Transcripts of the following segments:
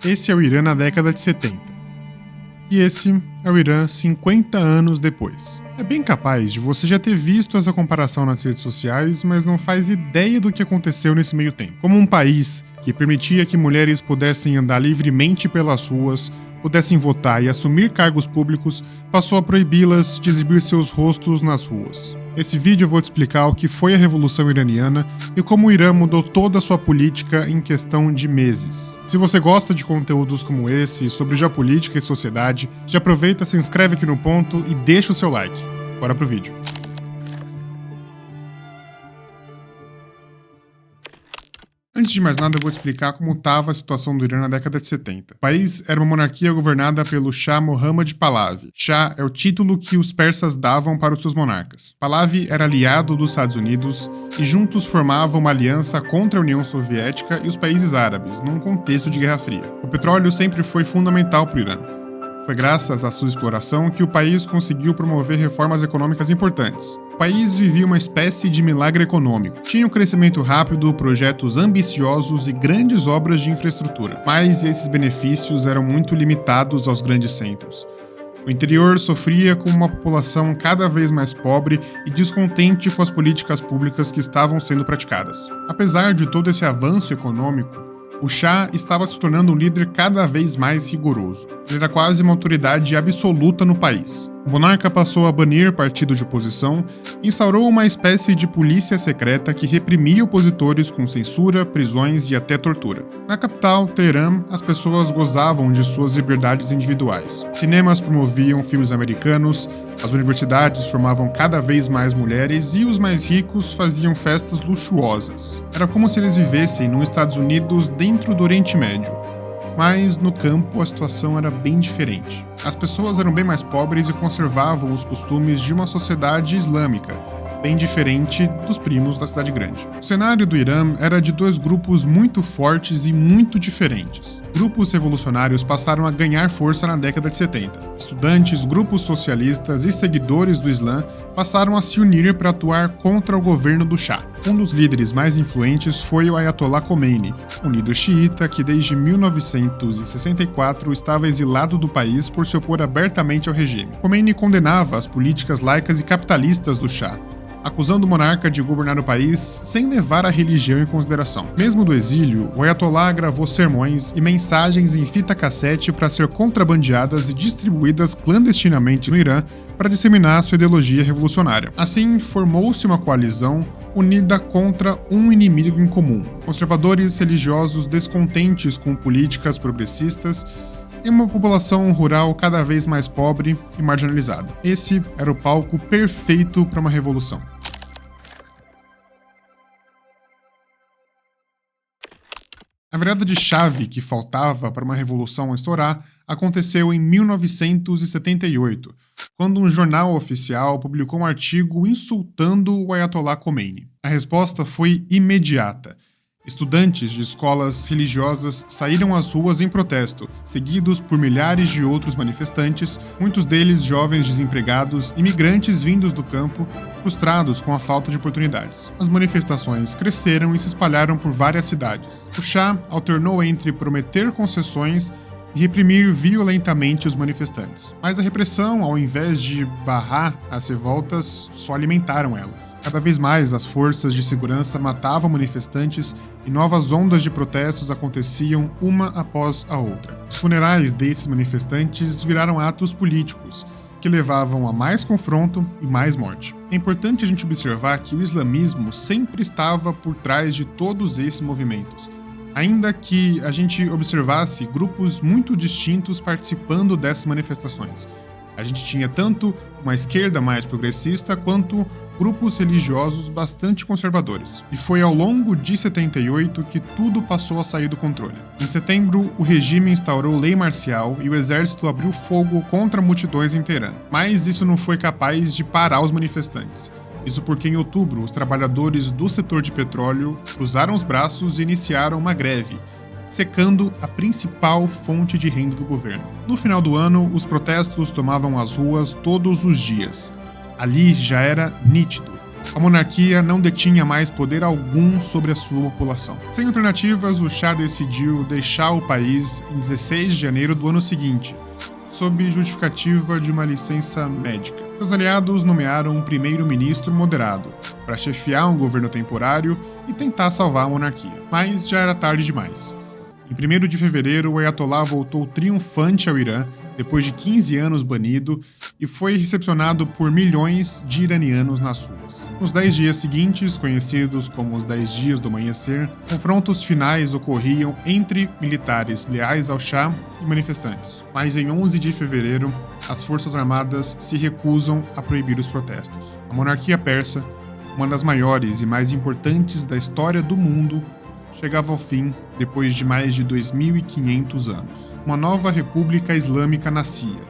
Esse é o Irã na década de 70. E esse é o Irã 50 anos depois. É bem capaz de você já ter visto essa comparação nas redes sociais, mas não faz ideia do que aconteceu nesse meio tempo. Como um país que permitia que mulheres pudessem andar livremente pelas ruas, pudessem votar e assumir cargos públicos, passou a proibi-las de exibir seus rostos nas ruas. Nesse vídeo eu vou te explicar o que foi a Revolução Iraniana e como o Irã mudou toda a sua política em questão de meses. Se você gosta de conteúdos como esse, sobre geopolítica e sociedade, já aproveita, se inscreve aqui no ponto e deixa o seu like. Bora pro vídeo. Antes de mais nada, eu vou te explicar como estava a situação do Irã na década de 70. O país era uma monarquia governada pelo Shah Mohammad Pahlavi. Shah é o título que os persas davam para os seus monarcas. Pahlavi era aliado dos Estados Unidos e juntos formavam uma aliança contra a União Soviética e os países árabes, num contexto de Guerra Fria. O petróleo sempre foi fundamental para o Irã. Foi graças à sua exploração que o país conseguiu promover reformas econômicas importantes. O país vivia uma espécie de milagre econômico. Tinha um crescimento rápido, projetos ambiciosos e grandes obras de infraestrutura. Mas esses benefícios eram muito limitados aos grandes centros. O interior sofria com uma população cada vez mais pobre e descontente com as políticas públicas que estavam sendo praticadas. Apesar de todo esse avanço econômico, o Shah estava se tornando um líder cada vez mais rigoroso. Ele era quase uma autoridade absoluta no país. O monarca passou a banir partidos de oposição e instaurou uma espécie de polícia secreta que reprimia opositores com censura, prisões e até tortura. Na capital, Teherã, as pessoas gozavam de suas liberdades individuais. Cinemas promoviam filmes americanos, as universidades formavam cada vez mais mulheres e os mais ricos faziam festas luxuosas. Era como se eles vivessem nos Estados Unidos dentro do Oriente Médio. Mas no campo a situação era bem diferente. As pessoas eram bem mais pobres e conservavam os costumes de uma sociedade islâmica, bem diferente dos primos da cidade grande. O cenário do Irã era de dois grupos muito fortes e muito diferentes. Grupos revolucionários passaram a ganhar força na década de 70. Estudantes, grupos socialistas e seguidores do Islã passaram a se unir para atuar contra o governo do Shah. Um dos líderes mais influentes foi o Ayatollah Khomeini, um líder xiita que desde 1964 estava exilado do país por se opor abertamente ao regime. Khomeini condenava as políticas laicas e capitalistas do Shah, acusando o monarca de governar o país sem levar a religião em consideração. Mesmo do exílio, o Ayatollah gravou sermões e mensagens em fita cassete para ser contrabandeadas e distribuídas clandestinamente no Irã para disseminar sua ideologia revolucionária. Assim, formou-se uma coalizão unida contra um inimigo em comum: conservadores religiosos descontentes com políticas progressistas e uma população rural cada vez mais pobre e marginalizada. Esse era o palco perfeito para uma revolução. A virada de chave que faltava para uma revolução estourar aconteceu em 1978, quando um jornal oficial publicou um artigo insultando o Ayatollah Khomeini. A resposta foi imediata. Estudantes de escolas religiosas saíram às ruas em protesto, seguidos por milhares de outros manifestantes, muitos deles jovens desempregados, imigrantes vindos do campo, frustrados com a falta de oportunidades. As manifestações cresceram e se espalharam por várias cidades. O Shah alternou entre prometer concessões e reprimir violentamente os manifestantes. Mas a repressão, ao invés de barrar as revoltas, só alimentaram elas. Cada vez mais as forças de segurança matavam manifestantes e novas ondas de protestos aconteciam uma após a outra. Os funerais desses manifestantes viraram atos políticos, que levavam a mais confronto e mais morte. É importante a gente observar que o islamismo sempre estava por trás de todos esses movimentos, ainda que a gente observasse grupos muito distintos participando dessas manifestações. A gente tinha tanto uma esquerda mais progressista quanto grupos religiosos bastante conservadores. E foi ao longo de 78 que tudo passou a sair do controle. Em setembro, o regime instaurou lei marcial e o exército abriu fogo contra multidões em Teherã. Mas isso não foi capaz de parar os manifestantes. Isso porque em outubro, os trabalhadores do setor de petróleo cruzaram os braços e iniciaram uma greve, secando a principal fonte de renda do governo. No final do ano, os protestos tomavam as ruas todos os dias. Ali já era nítido. A monarquia não detinha mais poder algum sobre a sua população. Sem alternativas, o Shah decidiu deixar o país em 16 de janeiro do ano seguinte, sob justificativa de uma licença médica. Seus aliados nomearam um primeiro-ministro moderado para chefiar um governo temporário e tentar salvar a monarquia. Mas já era tarde demais. Em 1º de fevereiro, o Ayatollah voltou triunfante ao Irã, depois de 15 anos banido, e foi recepcionado por milhões de iranianos nas ruas. Nos 10 dias seguintes, conhecidos como os 10 dias do amanhecer, confrontos finais ocorriam entre militares leais ao Shah e manifestantes. Mas em 11 de fevereiro, as forças armadas se recusam a proibir os protestos. A monarquia persa, uma das maiores e mais importantes da história do mundo, chegava ao fim depois de mais de 2.500 anos. Uma nova república islâmica nascia,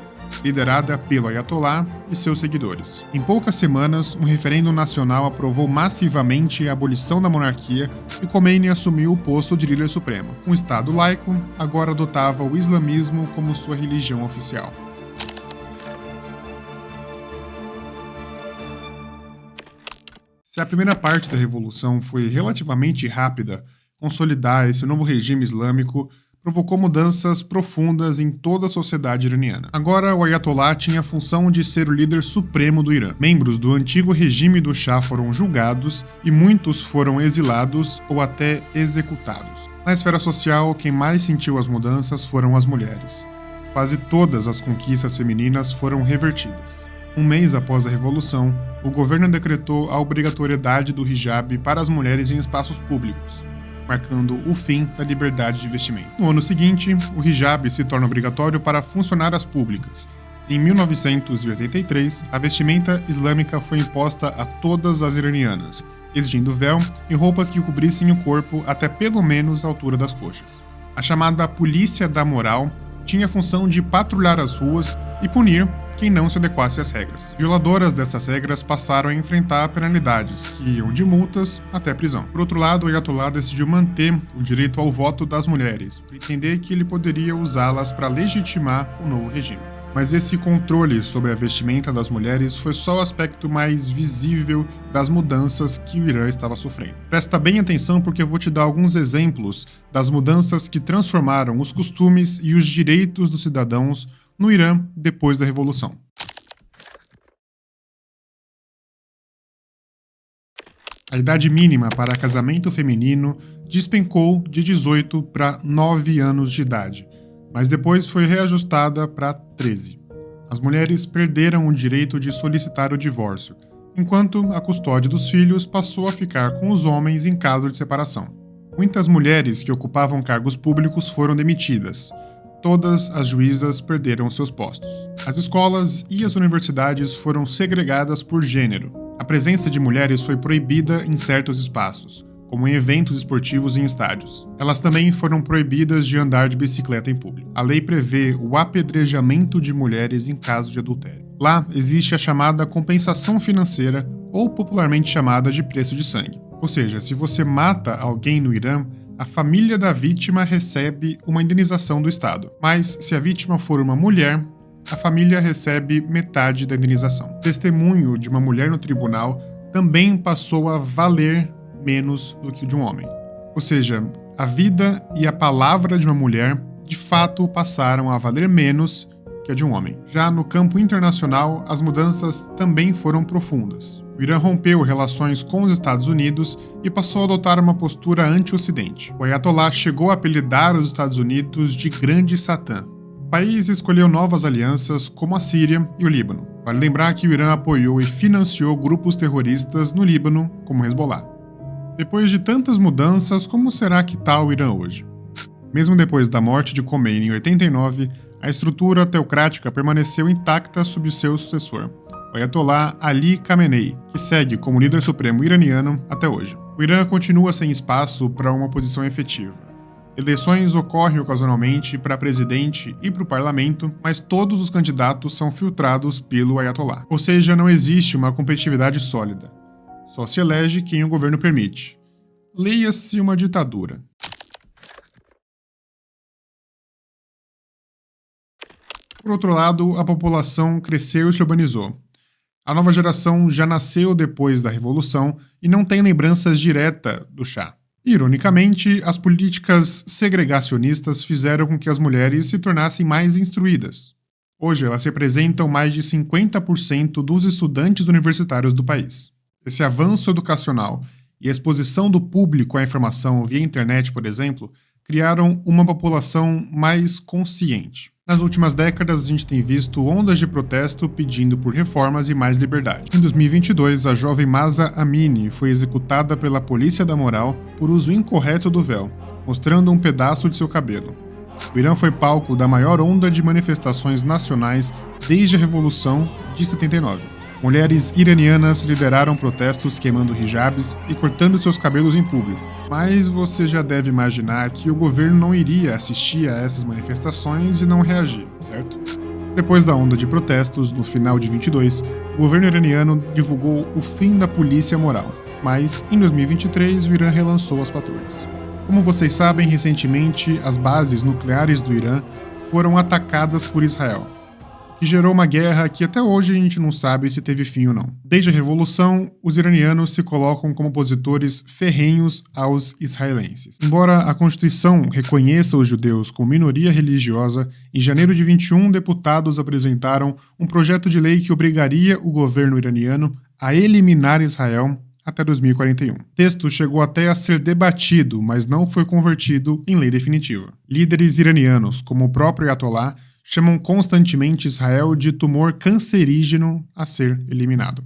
liderada pelo Ayatollah e seus seguidores. Em poucas semanas, um referendo nacional aprovou massivamente a abolição da monarquia e Khomeini assumiu o posto de líder supremo. Um Estado laico agora adotava o islamismo como sua religião oficial. Se a primeira parte da revolução foi relativamente rápida, consolidar esse novo regime islâmico provocou mudanças profundas em toda a sociedade iraniana. Agora, o Ayatollah tinha a função de ser o líder supremo do Irã. Membros do antigo regime do Shah foram julgados e muitos foram exilados ou até executados. Na esfera social, quem mais sentiu as mudanças foram as mulheres. Quase todas as conquistas femininas foram revertidas. Um mês após a Revolução, o governo decretou a obrigatoriedade do hijab para as mulheres em espaços públicos, marcando o fim da liberdade de vestimenta. No ano seguinte, o hijab se torna obrigatório para funcionárias públicas. Em 1983, a vestimenta islâmica foi imposta a todas as iranianas, exigindo véu e roupas que cobrissem o corpo até pelo menos a altura das coxas. A chamada Polícia da Moral tinha a função de patrulhar as ruas e punir quem não se adequasse às regras. Violadoras dessas regras passaram a enfrentar penalidades, que iam de multas até prisão. Por outro lado, o Ayatollah decidiu manter o direito ao voto das mulheres, por entender que ele poderia usá-las para legitimar o novo regime. Mas esse controle sobre a vestimenta das mulheres foi só o aspecto mais visível das mudanças que o Irã estava sofrendo. Presta bem atenção porque eu vou te dar alguns exemplos das mudanças que transformaram os costumes e os direitos dos cidadãos no Irã depois da Revolução. A idade mínima para casamento feminino despencou de 18 para 9 anos de idade, mas depois foi reajustada para 13. As mulheres perderam o direito de solicitar o divórcio, enquanto a custódia dos filhos passou a ficar com os homens em caso de separação. Muitas mulheres que ocupavam cargos públicos foram demitidas. Todas as juízas perderam seus postos. As escolas e as universidades foram segregadas por gênero. A presença de mulheres foi proibida em certos espaços, como em eventos esportivos e em estádios. Elas também foram proibidas de andar de bicicleta em público. A lei prevê o apedrejamento de mulheres em caso de adultério. Lá existe a chamada compensação financeira, ou popularmente chamada de preço de sangue. Ou seja, se você mata alguém no Irã, a família da vítima recebe uma indenização do Estado. Mas se a vítima for uma mulher, a família recebe metade da indenização. O testemunho de uma mulher no tribunal também passou a valer menos do que o de um homem. Ou seja, a vida e a palavra de uma mulher de fato passaram a valer menos que a de um homem. Já no campo internacional, as mudanças também foram profundas. O Irã rompeu relações com os Estados Unidos e passou a adotar uma postura anti-Ocidente. O Ayatollah chegou a apelidar os Estados Unidos de Grande Satã. O país escolheu novas alianças como a Síria e o Líbano. Vale lembrar que o Irã apoiou e financiou grupos terroristas no Líbano, como o Hezbollah. Depois de tantas mudanças, como será que está o Irã hoje? Mesmo depois da morte de Khomeini em 89, a estrutura teocrática permaneceu intacta sob seu sucessor, o Ayatollah Ali Khamenei, que segue como líder supremo iraniano até hoje. O Irã continua sem espaço para uma oposição efetiva. Eleições ocorrem ocasionalmente para presidente e para o parlamento, mas todos os candidatos são filtrados pelo Ayatollah. Ou seja, não existe uma competitividade sólida. Só se elege quem o governo permite. Leia-se uma ditadura. Por outro lado, a população cresceu e se urbanizou. A nova geração já nasceu depois da Revolução e não tem lembranças diretas do Shah. Ironicamente, as políticas segregacionistas fizeram com que as mulheres se tornassem mais instruídas. Hoje, elas representam mais de 50% dos estudantes universitários do país. Esse avanço educacional e a exposição do público à informação via internet, por exemplo, criaram uma população mais consciente. Nas últimas décadas, a gente tem visto ondas de protesto pedindo por reformas e mais liberdade. Em 2022, a jovem Mahsa Amini foi executada pela polícia da moral por uso incorreto do véu, mostrando um pedaço de seu cabelo. O Irã foi palco da maior onda de manifestações nacionais desde a Revolução de 79. Mulheres iranianas lideraram protestos queimando hijabs e cortando seus cabelos em público. Mas você já deve imaginar que o governo não iria assistir a essas manifestações e não reagir, certo? Depois da onda de protestos, no final de 22, o governo iraniano divulgou o fim da polícia moral. Mas, em 2023, o Irã relançou as patrulhas. Como vocês sabem, recentemente, as bases nucleares do Irã foram atacadas por Israel, que gerou uma guerra que até hoje a gente não sabe se teve fim ou não. Desde a Revolução, os iranianos se colocam como opositores ferrenhos aos israelenses. Embora a Constituição reconheça os judeus como minoria religiosa, em janeiro de 21, deputados apresentaram um projeto de lei que obrigaria o governo iraniano a eliminar Israel até 2041. O texto chegou até a ser debatido, mas não foi convertido em lei definitiva. Líderes iranianos, como o próprio Ayatollah, chamam constantemente Israel de tumor cancerígeno a ser eliminado.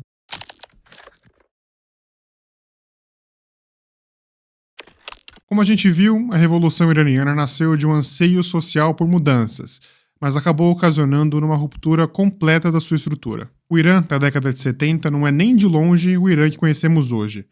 Como a gente viu, a Revolução Iraniana nasceu de um anseio social por mudanças, mas acabou ocasionando uma ruptura completa da sua estrutura. O Irã da década de 70 não é nem de longe o Irã que conhecemos hoje.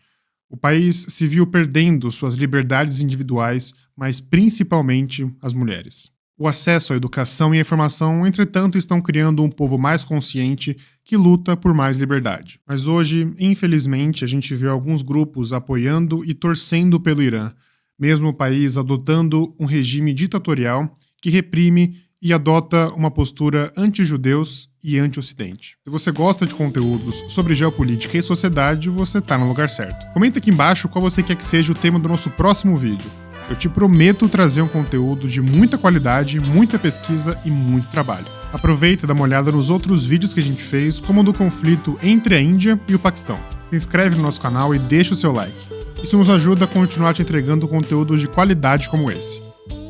O país se viu perdendo suas liberdades individuais, mas principalmente as mulheres. O acesso à educação e à informação, entretanto, estão criando um povo mais consciente que luta por mais liberdade. Mas hoje, infelizmente, a gente vê alguns grupos apoiando e torcendo pelo Irã, mesmo o país adotando um regime ditatorial que reprime e adota uma postura anti-judeus e anti-ocidente. Se você gosta de conteúdos sobre geopolítica e sociedade, você está no lugar certo. Comenta aqui embaixo qual você quer que seja o tema do nosso próximo vídeo. Eu te prometo trazer um conteúdo de muita qualidade, muita pesquisa e muito trabalho. Aproveita e dá uma olhada nos outros vídeos que a gente fez, como o do conflito entre a Índia e o Paquistão. Se inscreve no nosso canal e deixa o seu like. Isso nos ajuda a continuar te entregando conteúdos de qualidade como esse.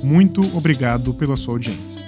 Muito obrigado pela sua audiência.